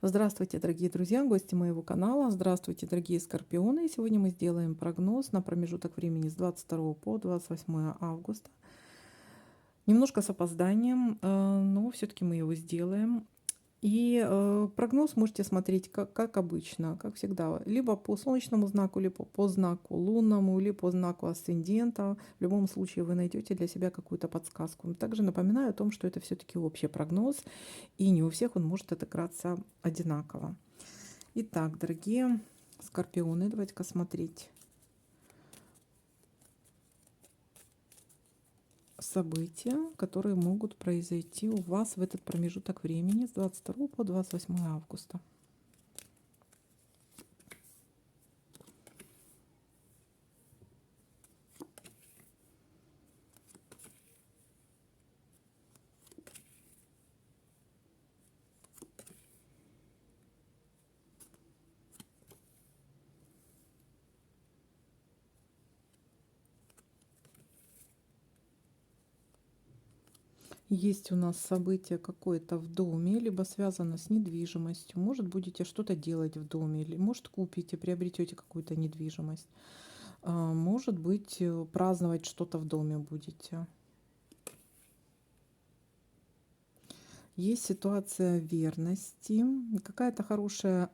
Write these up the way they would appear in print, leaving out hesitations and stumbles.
Здравствуйте, дорогие друзья, гости моего канала. Здравствуйте, дорогие скорпионы. Сегодня мы сделаем прогноз на промежуток времени с 22 по 28 августа. Немножко с опозданием, но все-таки мы его сделаем. И прогноз можете смотреть как обычно, как всегда, либо по солнечному знаку, либо по знаку лунному, или по знаку асцендента. В любом случае вы найдете для себя какую-то подсказку. Также напоминаю о том, что это все-таки общий прогноз, и не у всех он может отыграться одинаково. Итак, дорогие скорпионы, давайте-ка смотреть события, которые могут произойти у вас в этот промежуток времени с 22 по 28 августа. Есть у нас событие какое-то в доме, либо связано с недвижимостью. Может, будете что-то делать в доме, или может, купите, приобретете какую-то недвижимость. Может быть, праздновать что-то в доме будете. Есть ситуация верности, какая-то хорошая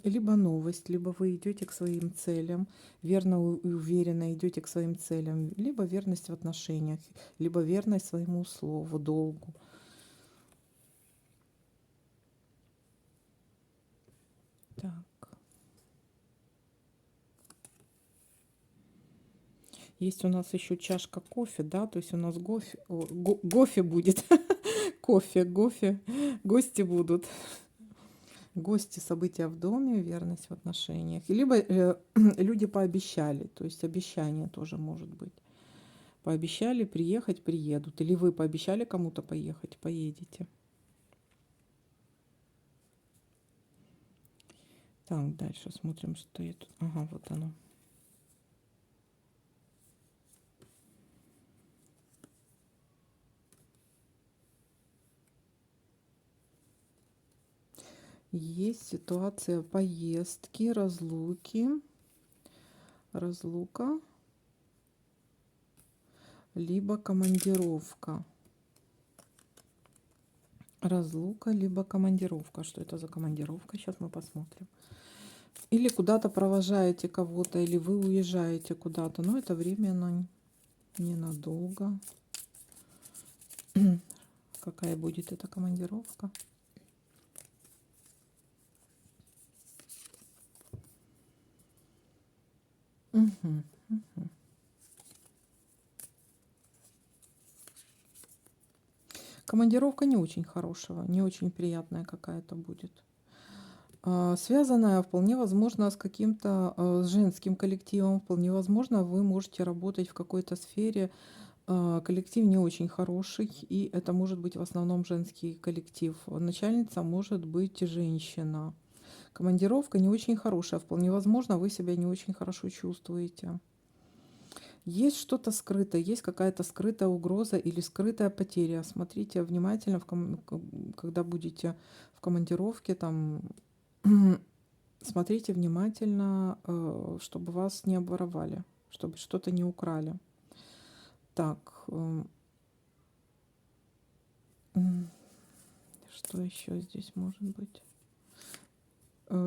либо новость, либо вы идете к своим целям, верно и уверенно идете к своим целям, либо верность в отношениях, либо верность своему слову, долгу. Так. Есть у нас еще чашка кофе, да, то есть у нас гофе будет. Кофе, гости будут. Гости, события в доме, верность в отношениях. Либо люди пообещали, то есть обещание тоже может быть. Пообещали приехать, приедут. Или вы пообещали кому-то поехать, поедете. Так, дальше смотрим, что я тут. Ага, вот оно. Есть ситуация поездки, разлуки. Разлука. Либо командировка. Разлука, либо командировка. Что это за командировка? Сейчас мы посмотрим. Или куда-то провожаете кого-то, или вы уезжаете куда-то. Но это временно, ненадолго. Какая будет эта командировка? Угу. Командировка не очень хорошего, не очень приятная какая-то будет. Связанная вполне возможно с каким-то с женским коллективом. Вполне возможно, вы можете работать в какой-то сфере. Коллектив не очень хороший, и это может быть в основном женский коллектив. Начальница может быть женщина. Командировка не очень хорошая. Вполне возможно, вы себя не очень хорошо чувствуете. Есть что-то скрытое, есть какая-то скрытая угроза или скрытая потеря. Смотрите внимательно, когда будете в командировке, там, смотрите внимательно, чтобы вас не обворовали, чтобы что-то не украли. Так, что еще здесь может быть?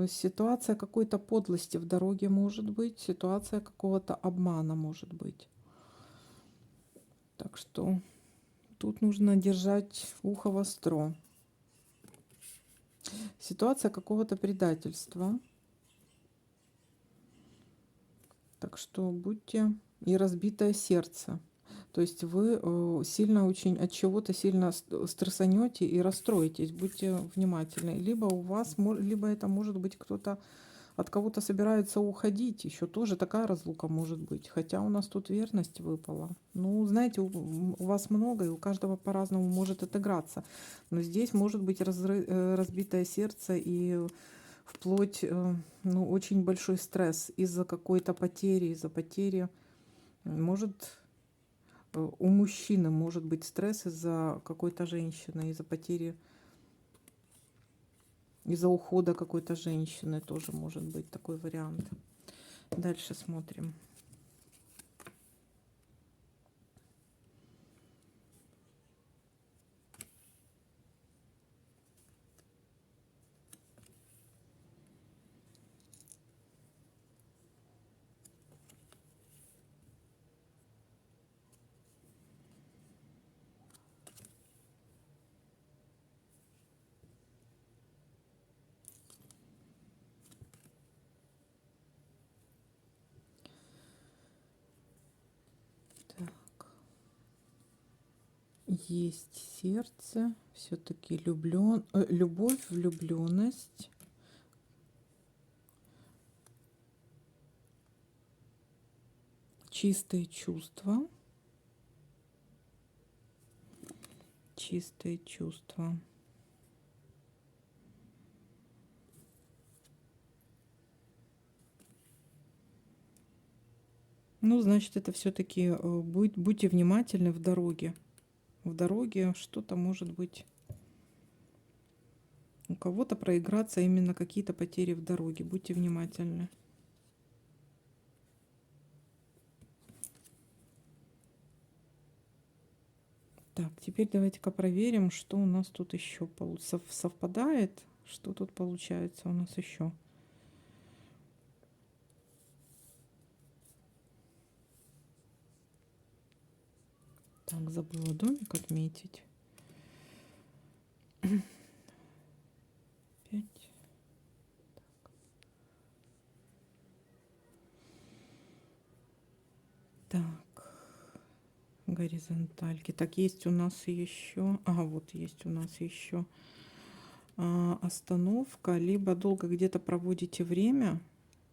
Ситуация какой-то подлости в дороге может быть, ситуация какого-то обмана может быть. Так что тут нужно держать ухо востро. Ситуация какого-то предательства. Так что будьте... И разбитое сердце. То есть вы сильно очень от чего-то сильно стрессанете и расстроитесь. Будьте внимательны. Либо у вас, либо это может быть кто-то от кого-то собирается уходить. Еще тоже такая разлука может быть. Хотя у нас тут верность выпала. Ну, знаете, у вас много, и у каждого по-разному может отыграться. Но здесь может быть разбитое сердце и вплоть, ну, очень большой стресс из-за какой-то потери, из-за потери. Может, у мужчины может быть стресс из-за какой-то женщины, из-за потери из-за ухода какой-то женщины тоже может быть такой вариант. Дальше смотрим. Так. Есть сердце, все-таки любовь, влюбленность. Чистые чувства. Чистые чувства. Ну, значит, это все-таки будьте внимательны в дороге. В дороге что-то может быть. У кого-то проиграться именно какие-то потери в дороге. Будьте внимательны. Так, теперь давайте-ка проверим, что у нас тут еще совпадает. Что тут получается у нас еще? Так, забыла домик отметить. 5. Так. Горизонтальки. Так, есть у нас еще. Ага, вот есть у нас еще остановка. Либо долго где-то проводите время.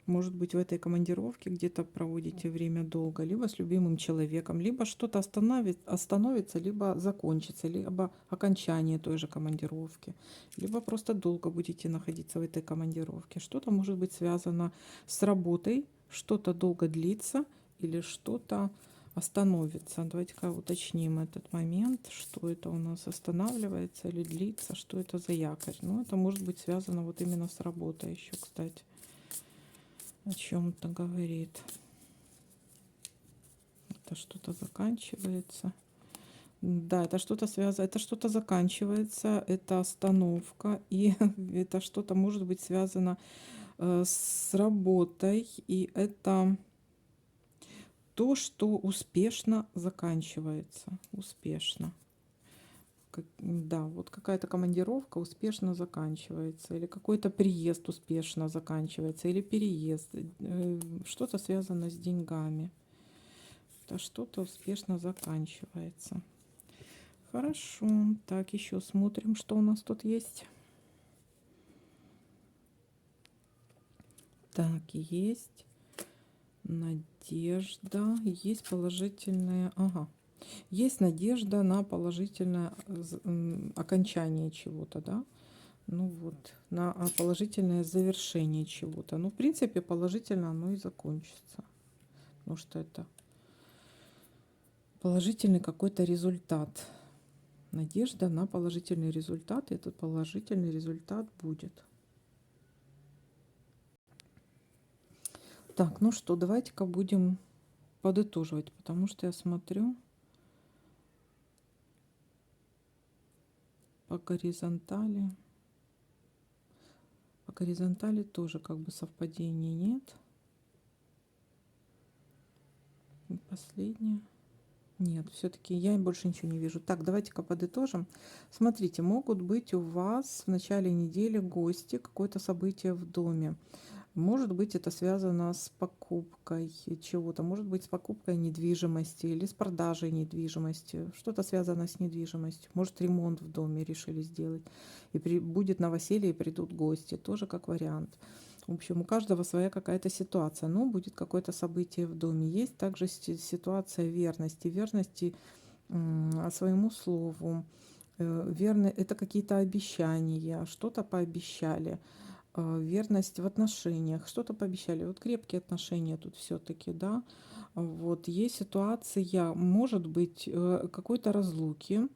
Может быть, в этой командировке где-то проводите время долго, либо с любимым человеком, либо что-то остановится, либо закончится, либо окончание той же командировки, либо просто долго будете находиться в этой командировке. Что-то может быть связано с работой, что-то долго длится или что-то остановится. Давайте-ка уточним этот момент, что это у нас останавливается или длится, что это за якорь. Ну, это может быть связано вот именно с работой еще, кстати. О чем-то говорит. Это что-то заканчивается. Да, это что-то связано, это что-то заканчивается, это остановка, и это что-то может быть связано с работой, и это то, что успешно заканчивается. Успешно. Да, вот какая-то командировка успешно заканчивается, или какой-то приезд успешно заканчивается, или переезд, что-то связано с деньгами. Это что-то успешно заканчивается. Хорошо, так, еще смотрим, что у нас тут есть. Так, есть надежда, есть положительная, ага. Есть надежда на положительное окончание чего-то, да? Ну вот, на положительное завершение чего-то. Ну, в принципе, положительно оно и закончится. Потому что это положительный какой-то результат. Надежда на положительный результат. И этот положительный результат будет. Так, ну что, давайте-ка будем подытоживать. Потому что я смотрю по горизонтали. По горизонтали тоже как бы совпадений нет. И последнее. Нет, все-таки я больше ничего не вижу. Так, давайте-ка подытожим. Смотрите, могут быть у вас в начале недели гости, какое-то событие в доме. Может быть, это связано с покупкой чего-то, может быть, с покупкой недвижимости или с продажей недвижимости. Что-то связано с недвижимостью. Может, ремонт в доме решили сделать. И будет новоселье, и придут гости. Тоже как вариант. В общем, у каждого своя какая-то ситуация, но будет какое-то событие в доме. Есть также ситуация верности. Верности своему слову. Верно, это какие-то обещания, что-то пообещали. Верность в отношениях, что-то пообещали. Вот крепкие отношения тут все-таки, да. Вот есть ситуация, может быть, какой-то разлуки,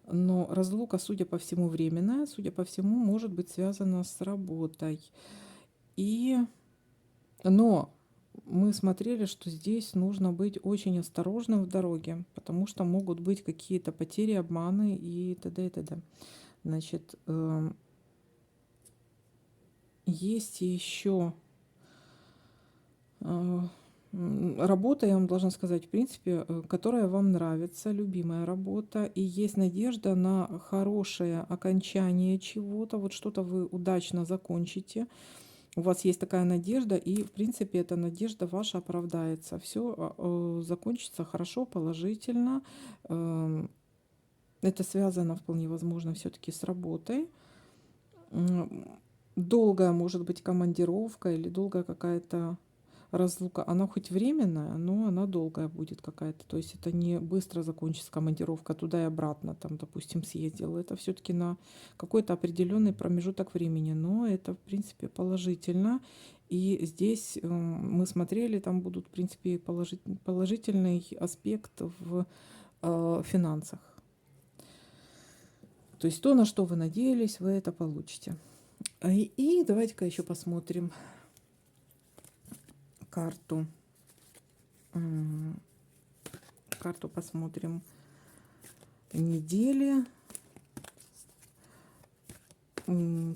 Но разлука, судя по всему, временная, судя по всему, может быть связана с работой. И, но мы смотрели, что здесь нужно быть очень осторожным в дороге, потому что могут быть какие-то потери, обманы и т.д. и т.д. Значит, есть еще работа, я вам должна сказать, в принципе, которая вам нравится, любимая работа, и есть надежда на хорошее окончание чего-то, вот что-то вы удачно закончите. У вас есть такая надежда, и, в принципе, эта надежда ваша оправдается. Все закончится хорошо, положительно. Это связано вполне возможно все-таки с работой. Долгая может быть командировка или долгая какая-то разлука. Она хоть временная, но она долгая будет какая-то. То есть это не быстро закончится командировка туда и обратно, там, допустим, съездил. Это все-таки на какой-то определенный промежуток времени. Но это, в принципе, положительно. И здесь мы смотрели, там будут, в принципе, положительный аспект в финансах. То есть то, на что вы надеялись, вы это получите. И давайте-ка еще посмотрим карту. Карту посмотрим недели.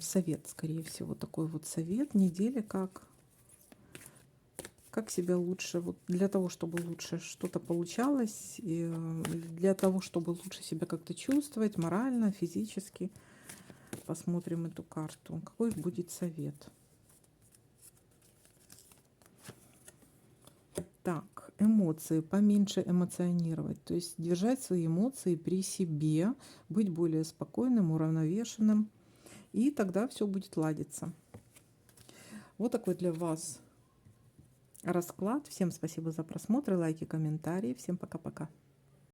Совет, скорее всего, такой вот совет недели, как себя лучше, вот для того, чтобы лучше что-то получалось, и для того, чтобы лучше себя как-то чувствовать морально, физически. Посмотрим эту карту. Какой будет совет? Так, эмоции, поменьше эмоционировать, то есть держать свои эмоции при себе, быть более спокойным, уравновешенным, и тогда все будет ладиться. Вот такой для вас расклад. Всем спасибо за просмотр, лайки, комментарии. Всем пока-пока.